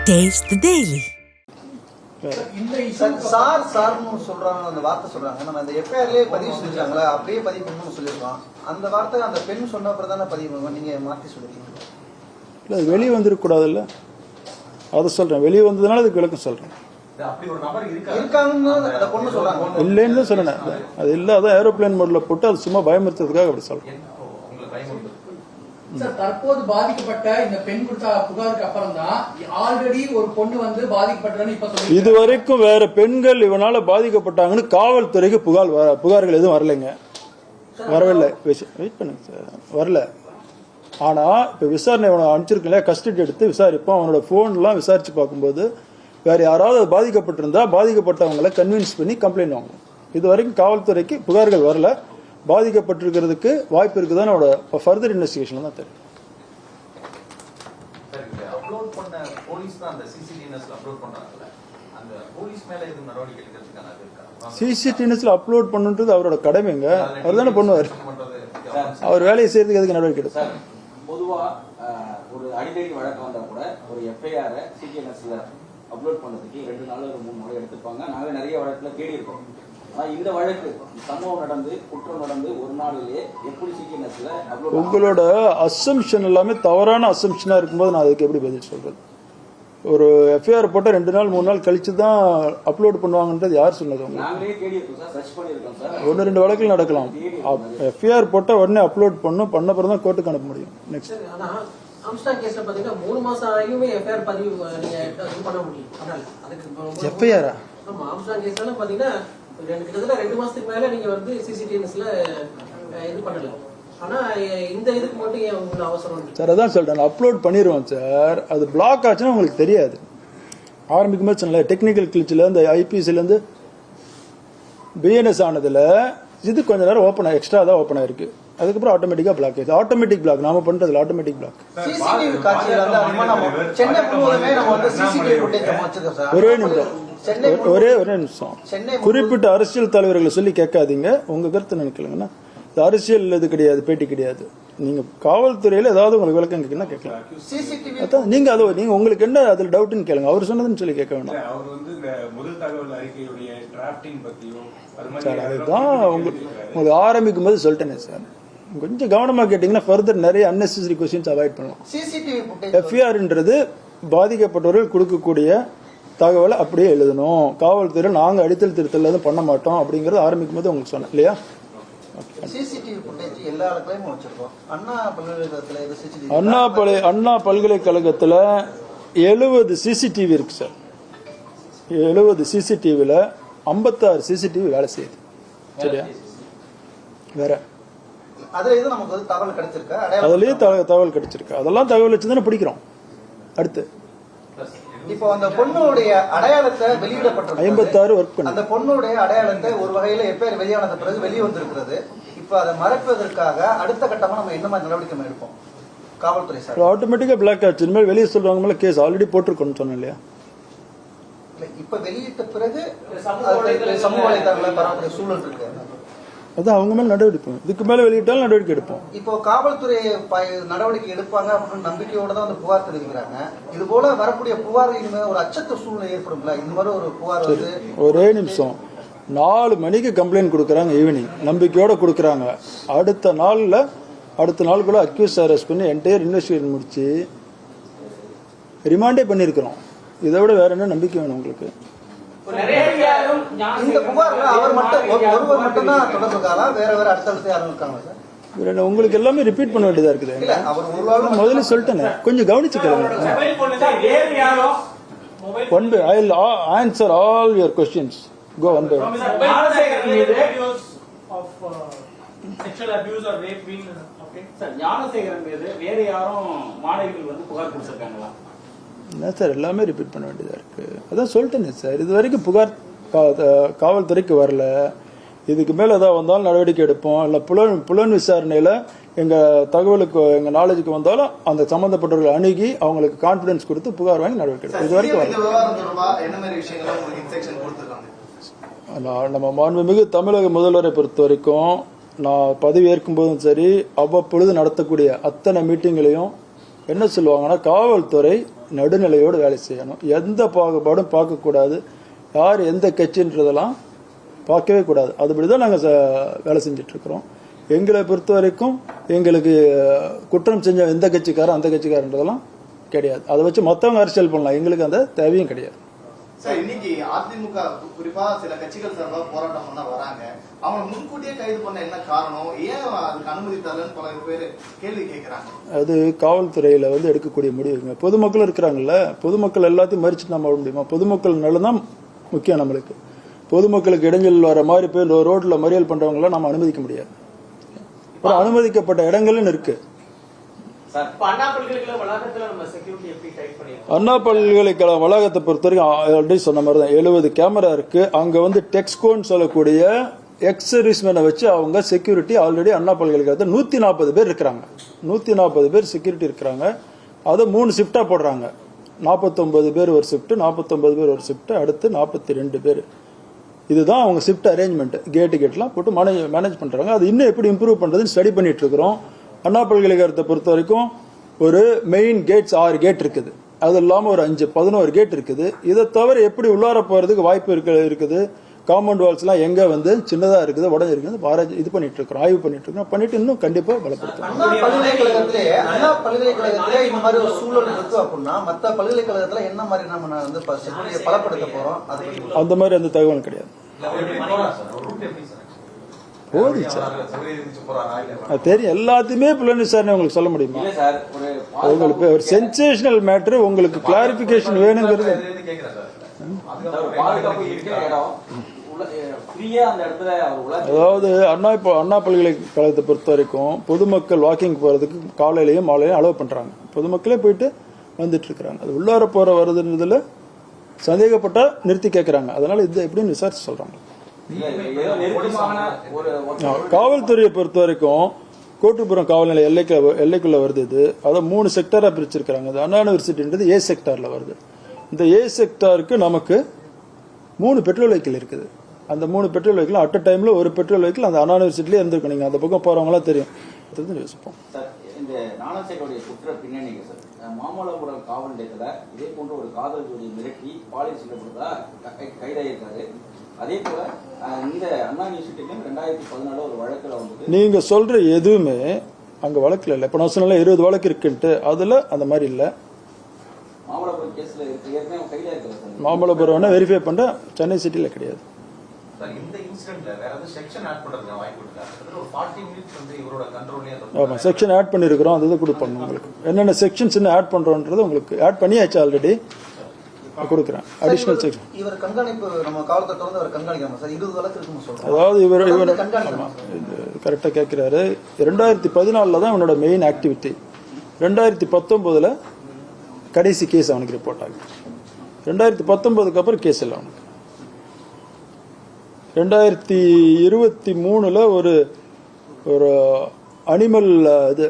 Taste the Daily. Sir சார்னு சொல்றாங்க, அந்த வார்த்தை சொல்றாங்க. நம்ம அந்த எஃப்ஐஆர்லயே பதிவு செஞ்சாங்களா, அப்படியே பதிவு பண்ணணும்னு சொல்லியிருக்கோம். அந்த வார்த்தை அந்த பெண் சொன்ன அப்புறம் தானே பதிவு பண்ணுவோம். நீங்க மாற்றி சொல்லிருக்கீங்க. இல்லை, அது வெளியே வந்துருக்கூடாதுல்ல, அதை சொல்றேன். வெளியே வந்ததுனால அதுக்கு விளக்கம் சொல்றேன். இல்லைன்னு தான் சொன்னேன். அது இல்லாத ஏரோப்ளேன் மோட்ல போட்டு அது சும்மா பயமுறுத்துறதுக்காக அப்படி சொல்றேன். தற்போது பாதிக்கப்பட்ட இந்த பெண் கொடுத்த புகாருக்கு அப்புறம் தான் ஆல்ரெடி ஒரு பொண்ணு வந்து பாதிக்கப்பட்டதுன்னு இப்ப சொல்லுங்க. இது வரைக்கும் வேற பெண்கள் இவனால பாதிக்கப்பட்டாங்கன்னு காவல்துறைக்கு புகார்கள் எதுவும் வரலைங்க. வரவில்லை. வெயிட் பண்ணுங்க சார், வரல. ஆனா இப்ப விசாரணை அனுப்பிச்சிருக்கல, கஸ்டடி எடுத்து விசாரிப்போம். அவனோட போன்லாம் விசாரிச்சு பார்க்கும்போது வேற யாராவது பாதிக்கப்பட்டிருந்தா பாதிக்கப்பட்டவங்களை கன்வின்ஸ் பண்ணி கம்ப்ளைண்ட் வாங்கணும். இது வரைக்கும் காவல்துறைக்கு புகார்கள் வரல. பாதிக்கப்பட்டிருக்கிறதுக்கு வாய்ப்பு இருக்குதான் ஃபர்தர் இன்வெஸ்டிகேஷன் தான் தெரியும். சிசிடிவிஎஸ்ல அப்லோட் பண்ணுன்றது அவரோட கடமைங்க. அவர் தானே பண்ணுவார். அவர் வேலையை செய்யறதுக்கு எதுக்கு நடவடிக்கை எடுப்பார்? பொதுவா ஒரு அடிக்கடி வழக்கு வந்தா கூட ஒரு எஃப்ஐஆர் சிடிஎன்எஸ்ல அப்லோட் பண்ணதுக்கு 2 நாள் ஒரு 3 நாள் எடுத்துப்பாங்க. நாங்க நிறைய வழக்குல தேடி இருக்கோம். இந்த வழக்கு சம்பவம் நடந்து குற்றம் நடந்து ஒரு நாளிலே எப்படி சிடிஎன்எஸ்ல அப்லோட்? உங்களோட அசம்ஷன் எல்லாமே தவறான அசம்ஷனா இருக்கும்போது நான் அதுக்கு எப்படி பதில் சொல்றது? ஒரு எஃப்ஐஆர் போட்ட 2 நாள் 3 நாள் கழிச்சு தான் அப்லோட் பண்ணுவாங்கன்றது யார் சொன்னது? நாங்களே தேடி இருக்கோம் சார், சர்ச் பண்ணிருக்கோம் சார். 1-2 வழக்கில் நடக்கலாம். எஃப்ஐஆர் போட்ட உடனே அப்லோட் பண்ண பிறகு தான் கோர்ட்டுக்கு அனுப்ப முடியும். நெக்ஸ்ட் ஆம்ஸ்டாங் கேஸ்ல பாத்தீங்கன்னா 3 மாசம் ஆகியுமே எஃப்ஐஆர் பதிவு நீங்க பண்ண முடியும். அதனால அதுக்கு எஃப்ஐஆர் ஆமா, ஆம்ஸ்டாங் கேஸ்ல பாத்தீங்கன்னா கிட்டத்தட்ட 2 மாசத்துக்கு மேல நீங்க வந்து சிசிடிவிஎஸ்ல இது பண்ணல. ஆனா இந்த இதுக்கு மட்டும் ஏன் உங்களுக்கு அவசரம் சார்? அதான் சொல்றேன், அப்லோட் பண்ணிடுவோம் சார். அது பிளாக் ஆச்சுன்னா உங்களுக்கு தெரியாது. ஆரம்பிக்கும் போது சொன்னல, டெக்னிக்கல் கிளிச்சில் இந்த ஐபிஎஸ்ல இருந்து பிஎன்எஸ் ஆனதுல இது கொஞ்ச நேரம் ஓப்பன் எக்ஸ்ட்ரா தான் ஓப்பன் ஆயிருக்கு. அதுக்கப்புறம் ஆட்டோமேட்டிக்கா பிளாக் ஆயிடுச்சு. ஆட்டோமேட்டிக் பிளாக் நாம பண்றதுல ஆட்டோமேட்டிக் பிளாக். ஒரே நிமிஷம். குறிப்பிட்ட அரசியல் தலைவர்களை சொல்லி கேட்காதீங்க. உங்க கருத்து நினைக்கலங்கன்னா அரசியல் இது கிடையாது, பேட்டி கிடையாது. நீங்க காவல்துறையில ஏதாவது உங்களுக்கு விளக்கம் கேட்கணும் கேட்கலாம். நீங்க அதை நீங்க உங்களுக்கு என்ன அதுல டவுட்னு கேளுங்க. அவர் சொன்னதுன்னு சொல்லி கேட்க வேண்டாம் சார். அதுதான் உங்களுக்கு ஆரம்பிக்கும் போது சொல்லிட்டேனே சார். கொஞ்சம் கவனமா கேட்டீங்கன்னா ஃபர்தர் நிறைய அன்னெசரி கொஸ்டின்ஸ் அவாய்ட் பண்ணலாம். எஃப்ஐஆர்ன்றது பாதிக்கப்பட்டவர்கள் கொடுக்கக்கூடிய தகவலை அப்படியே எழுதணும். காவல்துறை நாங்க அடித்தல் திருத்தல் எதுவும் பண்ண மாட்டோம் அப்படிங்கறது ஆரம்பிக்கும் போது உங்களுக்கு சொன்னேன் இல்லையா? அண்ணா பல்கலைக்கழகத்துல 70 சிசிடிவி இருக்கு சார். 70 சிசிடிவில 56 சிசிடிவி வேலை செய்யுது. சரியா? வேற அதுலயே தகவல் கிடைச்சிருக்கு. அதெல்லாம் தகவல் வச்சுதானே பிடிக்கிறோம். அடுத்து இப்போ அந்த பொண்ணுடைய அடையாளத்தை வெளியிடப்பட்டிருக்கு. 56 ஒர்க் பண்ணி அந்த பொண்ணுடைய அடையாளத்தை ஒரு வகையில எஃப்ஐஆர் வெளியானது பிறகு வெளியே வந்திருக்கிறது. இப்ப அதை மறைப்பதற்காக அடுத்த கட்டமா நம்ம என்ன மாதிரி நடவடிக்கை எடுப்போம் காவல்துறை சார்? ஆட்டோமேட்டிக்கா பிளாக் ஆச்சு. இனிமேல் வெளியே சொல்றவங்க மேல கேஸ் ஆல்ரெடி போட்டிருக்கோம்னு சொன்னேன் இல்லையா? இப்ப வெளியிட்ட பிறகு சமூக வலைதளங்களை பரவக்கூடிய சூழல் இருக்கு. அதான் அவங்க மேல நடவடிக்கை, இதுக்கு மேல வெளியிட்டாலும் நடவடிக்கை எடுப்போம். இப்போ காவல்துறை நடவடிக்கை எடுப்பாங்க அப்படின்னு நம்பிக்கையோட தான் அந்த புகார் தெரிவிக்கிறாங்க. இது போல வரக்கூடிய புகார் ஒரு அச்சத்த சூழ்நிலை ஏற்படும்ல? இந்த மாதிரி ஒரு புகார் வந்து ஒரே நிமிஷம் 4 மணிக்கு கம்ப்ளைண்ட் கொடுக்குறாங்க, ஈவினிங் நம்பிக்கையோட கொடுக்குறாங்க. அடுத்த நாளுக்குள்ள அக்யூஸ் அரெஸ்ட் பண்ணி என்டையர் இன்வெஸ்டிகேஷன் முடிச்சு ரிமாண்டே பண்ணிருக்கிறோம். இதை விட வேற என்ன நம்பிக்கை வேணும் உங்களுக்கு? இந்த புகார்ல அவர் மட்டும் ஒருவர் மட்டும் தான் தொடர்புக்காரா? வேற அடுத்தடுத்து யாரும் இருக்காங்க சார்? உங்களுக்கு எல்லாமே ரிப்பீட் பண்ண வேண்டியதா இருக்குது. முதல்ல சொல்லிட்டேன், கொஞ்சம் கவனிச்சுக்கலாங்க. One by I'll answer all your questions. Go one by one. Sexual abuse or rape being okay. Sir, Gnanasekaran மீது வேற யாரும் மாணவிகள் வந்து புகார் கொடுத்திருக்காங்களா? என்ன சார் எல்லாமே ரிப்பீட் பண்ண வேண்டியதா இருக்கு? அதான் சொல்லிட்டேனே சார், இது வரைக்கும் புகார் காவல்துறைக்கு வரல. இதுக்கு மேல ஏதாவது வந்தாலும் நடவடிக்கை எடுப்போம். இல்ல புலன் விசாரணையில எங்க தகவலுக்கு எங்க நாலேஜுக்கு வந்தாலும் அந்த சம்பந்தப்பட்டவர்களை அணுகி அவங்களுக்கு கான்பிடன்ஸ் கொடுத்து புகார் வாங்கி நடவடிக்கை எடுப்போம். இது வரைக்கும் நம்ம மாண்புமிகு தமிழக முதல்வரை பொறுத்த வரைக்கும் நான் பதவி ஏற்கும் போதும் சரி, அவ்வப்பொழுது நடத்தக்கூடிய அத்தனை மீட்டிங்களையும் என்ன சொல்லுவாங்கன்னா காவல்துறை நடுநிலையோடு வேலை செய்யணும், எந்த பாகுபாடும் பார்க்கக்கூடாது, யார் எந்த கட்சின்றதெல்லாம் பார்க்கவே கூடாது. அதுபடிதான் நாங்கள் வேலை செஞ்சுட்டு இருக்கிறோம். எங்களை பொறுத்த வரைக்கும் எங்களுக்கு குற்றம் செஞ்ச எந்த கட்சிக்காரன் அந்த கட்சிக்காரன்றதெல்லாம் கிடையாது. அதை வச்சு மற்றவங்க அரசியல் பண்ணலாம், எங்களுக்கு அந்த தேவையும் கிடையாது. சார், இன்னைக்கு அதிமுக குறிப்பா சில கட்சிகள் சார்பாக போராட்டம் பண்ண வராங்க. அவங்க முன்கூட்டியே கைது பண்ண என்ன காரணம், ஏன் அதுக்கு அனுமதி தரலன்னு பல பேர் கேள்வி கேட்கிறாங்க. அது காவல்துறையில எடுக்கக்கூடிய முடிவுங்க. பொதுமக்கள் இருக்கிறாங்கல்ல, பொதுமக்கள் எல்லாத்தையும் மறிச்சுட்டு நம்ம விட முடியுமா? பொதுமக்கள் நல்லதான் முக்கியம் நம்மளுக்கு. பொதுமக்களுக்கு இடைஞ்சல் வர மாதிரி போய் ரோட்ல மறியல் பண்றவங்கள நம்ம அனுமதிக்க முடியாது. ஒரு அனுமதிக்கப்பட்ட இடங்கள்னு இருக்கு. அண்ணா பல்கலைக்கழக வளாகத்துல நம்ம செக்யூரிட்டி எப்படி டைட் பண்ணிருக்கோம்? அண்ணா பல்கலைக்கழக வளாகத்தை பொறுத்த வரைக்கும் ஆல்ரெடி சொன்ன மாதிரி தான் 70 கேமரா இருக்கு. அங்க டெக்ஸ்கோன்னு சொல்லக்கூடிய எக்ஸ் சர்வீஸ்மேனை வச்சு அவங்க செக்யூரிட்டி ஆல்ரெடி அண்ணா பல்கலைக்கழகத்தில் 140 பேர் இருக்கிறாங்க. 140 பேர் செக்யூரிட்டி இருக்கிறாங்க. அதை 3 ஷிஃப்டா போடுறாங்க. 49 பேர் ஒரு ஷிஃப்ட், 49 பேர் ஒரு ஷிஃப்ட், அடுத்து 42 பேர். இதுதான் அவங்க ஷிஃப்ட் அரேஞ்ச்மெண்ட். கேட்லாம் போட்டு மேனேஜ் பண்றாங்க. அது இன்னும் எப்படி இம்ப்ரூவ் பண்றதுன்னு ஸ்டடி பண்ணிட்டு இருக்கிறோம். அண்ணா பல்கலைக்கழகத்தை பொறுத்த வரைக்கும் ஒரு மெயின் கேட்ஸ் 6 கேட் இருக்குது. அது இல்லாம ஒரு 5-11 கேட் இருக்குது. இதை தவிர எப்படி உள்ளார போறதுக்கு வாய்ப்பு இருக்குது, காம்பவுண்ட் வால்ஸ் எல்லாம் எங்க சின்னதா இருக்குது, உடஞ்சிருக்குது, இது பண்ணிட்டு இருக்கோம், ஆய்வு பண்ணிட்டு இருக்கோம். பண்ணிட்டு இன்னும் கண்டிப்பா பலப்படுத்தும். அண்ணா பல்கலைக்கழகத்திலே இந்த மாதிரி ஒரு சூழல் இருக்கு அப்படின்னா மற்ற பல்கலைக்கழகத்துல என்ன மாதிரி நம்ம பலப்படுத்த போறோம்? அந்த மாதிரி அந்த தகவல் கிடையாது. தெரியும், எல்லாத்தையுமே புலன் விசாரணை உங்களுக்கு சொல்ல முடியுமா? உங்களுக்கு ஒரு சென்சேஷனல் மேட்டர், உங்களுக்கு கிளாரிபிகேஷன் வேணுங்கிறது. அதாவது அண்ணா பல்கலைக்கழகத்தை பொறுத்த வரைக்கும் பொதுமக்கள் வாக்கிங் போறதுக்கு காலையிலையும் மாலையிலையும் அலோவ் பண்றாங்க. பொதுமக்களே போயிட்டு வந்துட்டு இருக்காங்க. அது உள்ளார போற வருதுன்றதுல சந்தேகப்பட்டா நிறுத்தி கேட்கறாங்க. அதனால இது எப்படின்னு விசாரிச்சு சொல்றாங்க. காவல்துறையை பொறுத்த வரைக்கும் கோட்டுப்புறம் காவல் நிலைய எல்லைக்குள்ள வருது. இது அதை 3 செக்டரா பிரிச்சிருக்காங்க. அண்ணா யூனிவர்சிட்டின்றது ஏ செக்டார்ல வருது. இந்த ஏ செக்டாருக்கு நமக்கு 3 பெட்ரோல் வெஹிக்கிள் இருக்குது. அந்த 3 பெட்ரோல் வெஹிக்கிள் அட் அ டைம்ல ஒரு பெட்ரோல் வெஹிக்கிள் அந்த அண்ணா யூனிவர்சிட்டிலே இருந்திருக்கும். நீங்க அந்த பக்கம் போறவங்களாம் தெரியும். யோசிப்போம். இந்த ஞானசேகருடைய குற்ற பின்னணிங்க சார், மாமல்லபுரம் காவல் நிலையத்துல இதே போன்ற ஒரு காதல் ஜோதியை மிரட்டி பாலியல் செய்யப்படுறதா கைதாயிருக்காரு. அதே போல இந்த அண்ணா யூனிவர்சிட்டிக்கும் 2014 ஒரு வழக்குல நீங்க சொல்ற எதுவுமே அங்க வழக்குல இல்ல. இப்ப நான் சொன்ன 20 வழக்கு இருக்குன்ட்டு அதுல அந்த மாதிரி இல்ல. மாமல்லபுரம் கேஸ்ல ஏற்கனவே கைதா இருக்காரு. மாமல்லபுரம் வெரிஃபை பண்ண சென்னை சிட்டில கிடையாது. இந்த இன்சிடென்ட்ல வேற ஏதாவது செக்ஷன் ஆட் பண்றதுக்கு வாய்ப்பு இருக்கா? ஒரு 40 மினிட்ஸ் இவரோட கண்ட்ரோல்லயே ஆமா, செக்ஷன் ஆட் பண்ணிருக்கிறோம். அது கொடுப்போம் உங்களுக்கு. என்னென்ன செக்ஷன்ஸ் ஆட் பண்றோம்ன்றது உங்களுக்கு ஆட் பண்ணியாச்சு ஆல்ரெடி. கொடுக்குறேன் அடிஷனல் செக்ஷன். இவர் கண்காணிப்பு நம்ம காவல்துறை தொடர்ந்து அவர் கண்காணிக்காம சார் 20 வழக்கு இருக்குன்னு சொல்றாங்க. அதாவது இவர் கரெக்டா கேட்கிறாரு. 2014 தான் இவனோட மெயின் ஆக்டிவிட்டி. 2019 கடைசி கேஸ் அவனுக்கு ரிப்போர்ட் ஆகுது. 2019 அப்புறம் கேஸ் இல்லை அவனுக்கு. 2023 ஒரு ஒரு அனிமல் இது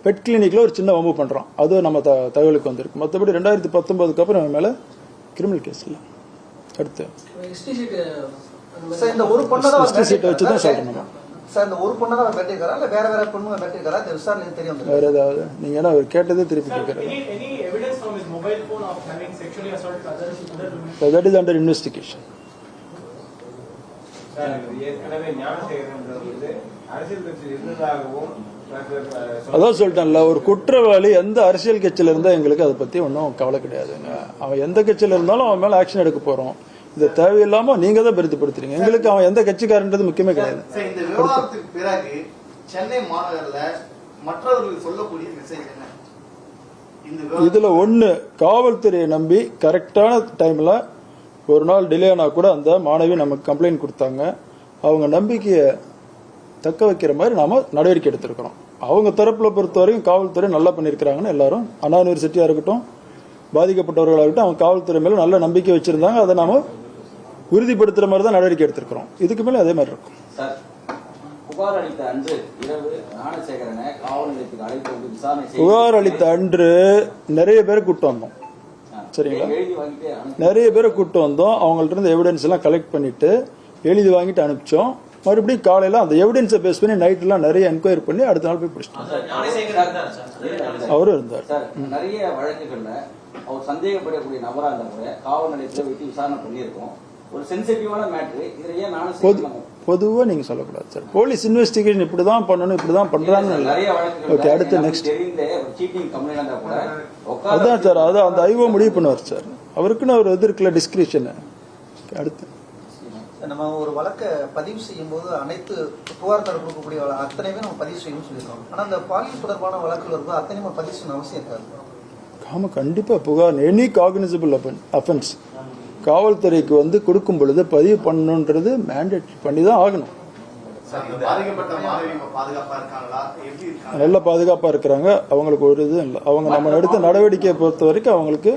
பெட் கிளினிக்ல ஒரு சின்ன வம்பு பண்றான். அது நம்ம தகவலுக்கு வந்திருக்கு. மற்றபடி 2019 அப்புறம் அவன் மேல கிரிமினல் கேஸ் இல்லை. அடுத்து இந்த ஒரு பொண்ணை சீட்டை வச்சு தான் சொல்றேன். சார் இந்த ஒரு பொண்ணை தான் வெட்டிருக்காரா இல்ல வேற வேற பொண்ணுங்க வெட்டிருக்காரா? விசாரணை தெரியும். வேற ஏதாவது நீங்க என்ன அவர் கேட்டதே திருப்பி கேட்கிறாரு. That is under investigation. அதான் சொல்லிட்டேன்ல, ஒரு குற்றவாளி எந்த அரசியல் கட்சியில இருந்தா எங்களுக்கு அதை பத்தி ஒன்றும் கவலை கிடையாதுங்க. அவன் எந்த கட்சியில இருந்தாலும் அவன் மேல ஆக்ஷன் எடுக்க போறோம். இது தேவையில்லாம நீங்க தான் பெருத்துப்படுத்துறீங்க. எங்களுக்கு அவன் எந்த கட்சிக்காரன்றது முக்கியமே கிடையாது. இந்த விவகாரத்துக்கு பிறகு சென்னை மாநகர்ல மற்றவர்களுக்கு சொல்லக்கூடிய மெசேஜ் என்ன? இதுல ஒண்ணு, காவல்துறையை நம்பி கரெக்டான டைம்ல ஒரு நாள் டிலே ஆனா கூட அந்த மாணவி நமக்கு கம்ப்ளைண்ட் கொடுத்தாங்க. அவங்க நம்பிக்கையை தக்க வைக்கிற மாதிரி நாம நடவடிக்கை எடுத்திருக்கிறோம். அவங்க தரப்புல பொறுத்த வரைக்கும் காவல்துறை நல்லா பண்ணிருக்கிறாங்கன்னு எல்லாரும், அண்ணா யூனிவர்சிட்டியா இருக்கட்டும், பாதிக்கப்பட்டவர்களாகட்டும், அவங்க காவல்துறை மேல நல்ல நம்பிக்கை வச்சிருந்தாங்க. அதை நாம உறுதிப்படுத்துற மாதிரி தான் நடவடிக்கை எடுத்திருக்கிறோம். இதுக்கு மேல அதே மாதிரி இருக்கும். புகார் அளித்த அன்று இரவு ஞானசேகரனை காவல் நிலையத்துக்கு அழைத்து வந்து விசாரணை புகார் அளித்த அன்று நிறைய பேரை கூட்டு வந்தோம். சரிங்களா? நிறைய பேரை கூட்டு வந்தோம். அவங்கள்ட்ட இருந்து எவிடன்ஸ் எல்லாம் கலெக்ட் பண்ணிட்டு எழுதி வாங்கிட்டு அனுப்பிச்சோம். மறுபடியும் காலையில் அந்த எவிடன்ஸை பேஸ் பண்ணி நைட்லாம் நிறைய என்கொயரி பண்ணி அடுத்த நாள் போய் பிடிச்சிட்டாங்க. ஞானசேகரன் இருந்தார் சார். அவரும் இருந்தார். சார் நிறைய வழக்குகள்ல அவர் சந்தேகப்படக்கூடிய நபரா இருந்தா கூட காவல் நிலையத்துல வைத்து விசாரணை பண்ணியிருக்கோம். ஒரு சென்சிட்டிவான மேட்ரு, இதுல ஏன் ஞானசேகரன் பொதுவாக நீங்கள் சொல்லக்கூடாது சார். போலீஸ் இன்வெஸ்டிகேஷன் இப்படி தான் பண்ணணும், இப்படி தான் பண்ணுறாங்க. நிறைய ஓகே, அடுத்து வழக்குகள் நெக்ஸ்ட் தெரிந்த ஒரு சீட்டிங் கம்ப்ளைண்ட் இருந்தா கூட அதான் சார், அதான் அந்த ஐஓ முடிவு பண்ணுவார் சார். அவருக்குன்னு ஒரு இது இருக்குல்ல, டிஸ்கிரிப்ஷனு. அடுத்து நம்ம ஒரு வழக்கை பதிவு செய்யும் போது அனைத்து புகார்தாரர் கொடுக்கக்கூடிய அத்தனையுமே நம்ம பதிவு செய்யணும்னு சொல்லியிருக்கோம். ஆனால் அந்த பாலியல் தொடர்பான வழக்குகள் இருக்கும் அத்தனையும் நம்ம பதிவு செய்யணும் அவசியம் இருக்காது. ஆமாம், கண்டிப்பாக புகார் எனி காக்னிசபிள் அஃபென்ஸ் காவல்துறைக்கு வந்து கொடுக்கும் பொழுது பதிவு பண்ணணுன்றது மேண்டேட் பண்ணி தான் ஆகணும். பாதிக்கப்பட்ட மாணவி பாதுகாப்பா இருக்காங்களா, எப்படி இருக்காங்க? நல்ல பாதுகாப்பாக இருக்கிறாங்க. அவங்களுக்கு ஒரு இதுவும் இல்லை. அவங்க நம்ம எடுத்த நடவடிக்கையை பொறுத்த வரைக்கும் அவங்களுக்கு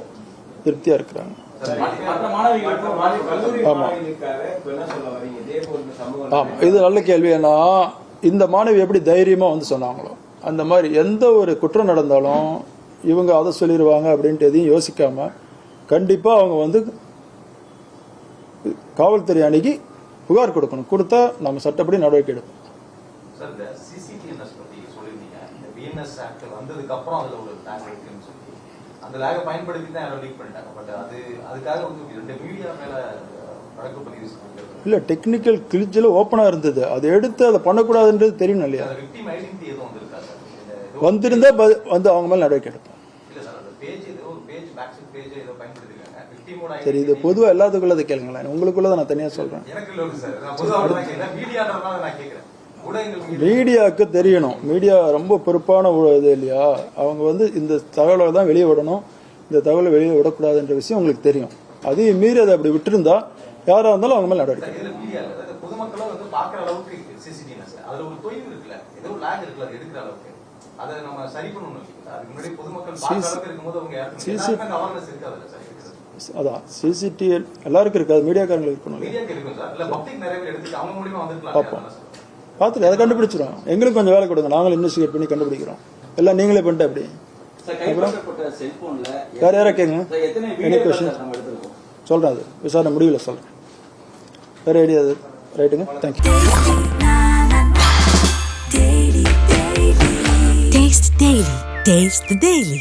திருப்தியாக இருக்கிறாங்க. மற்ற மாணவிகளுக்கும் ஆமாம் ஆமாம், இது நல்ல கேள்வி. ஏன்னா இந்த மாணவி எப்படி தைரியமாக வந்து சொன்னாங்களோ அந்த மாதிரி எந்த ஒரு குற்றம் நடந்தாலும் இவங்க அதை சொல்லிடுவாங்க அப்படின்ட்டு எதையும் யோசிக்காம கண்டிப்பாக அவங்க வந்து காவல்துறை அணுகி புகார் கொடுக்கணும். கொடுத்தா நம்ம சட்டப்படி நடவடிக்கை எடுப்போம். சார் இந்த சிசிடிஎன்எஸ் பத்தி சொல்லியிருந்தீங்க. இந்த பிஎன்எஸ் ஆக்ட் வந்ததுக்கு அப்புறம் அதுல ஒரு லேக் இருக்குன்னு சொல்லி அந்த லேகை பயன்படுத்தி தான் யாரோ லீக் பண்ணிட்டாங்க. பட் அதுக்காக வந்து 2 மீடியா மேல வழக்கு பதிவு செய்யப்படுகிறது. இல்லை, டெக்னிக்கல் கிளிச்சில் ஓப்பனாக இருந்தது. அதை எடுத்து அதை பண்ணக்கூடாதுன்றது தெரியணும் இல்லையா? விக்டிம் ஐடென்டிட்டி எதுவும் வந்திருக்கா சார்? வந்திருந்தா வந்து அவங்க மேலே நடவடிக்கை எடுப்போம். இல்ல சார், அந்த பேஜ் ஏதோ ஒரு பேஜ் பேக்சைட் பேஜ் ஏதோ பயன்படுத்திருக்காங்க. விக்டிமோட சரி, இது பொதுவாக எல்லாத்துக்குள்ளதை கேளுங்களேன். உங்களுக்குள்ளதை நான் தனியாக சொல்கிறேன். எனக்கு இல்லை சார், நான் பொதுவாக தான் கேட்கிறேன். மீடியான்றதுனால நான் கேட்கிறேன். ஊடகங்கள் மீடியாவுக்கு தெரியணும். மீடியா ரொம்ப பொறுப்பான இது இல்லையா? அவங்க வந்து இந்த தகவலை தான் வெளியே விடணும், இந்த தகவலை வெளியே விடக்கூடாதுன்ற விஷயம் உங்களுக்கு தெரியும். அதையும் மீறி அதை அப்படி விட்டுருந்தா யாராக இருந்தாலும் அவங்க மேலே நடவடிக்கை. மீடியா பொதுமக்களும் வந்து பாக்குற அளவுக்கு சிசிடிஎன்எஸ் அதுல ஒரு தொய்வு இருக்குல்ல, ஏதோ லேக் இருக்குல்ல, அது எடுக்கிற அளவுக்கு அதை நம்ம சரி பண்ணணும். அதுக்கு முன்னாடி பொதுமக்கள் பார்க்குற அளவுக்கு இருக்கும்போது அவங்க யாருக்கும் அவேர்னஸ் இருக்காதுல்ல சார்? அதான் சிசிடிவி எல்லாருக்கும் இருக்காது, மீடியாக்காரங்களுக்கு இருக்கணும். மீடியாக்கு இருக்கும் சார். இல்ல பப்ளிக் நிறைய பேர் எடுத்து அவங்க மூலியமா வந்துருக்கலாம். பார்ப்போம், பார்த்துட்டு அதை கண்டுபிடிச்சிடும். எங்களுக்கு கொஞ்சம் வேலை கொடுங்க, நாங்களும் இன்வெஸ்டிகேட் பண்ணி கண்டுபிடிக்கிறோம். எல்லாம் நீங்களே பண்ணிட்டு அப்படி யார் யாரா கேங்க எனி கொஸ்டின் சொல்கிறேன். அது விசாரணை முடிவில் சொல்கிறேன். வேறு ஐடியா அது ரைட்டுங்க. தேங்க்யூ. Taste the Daily.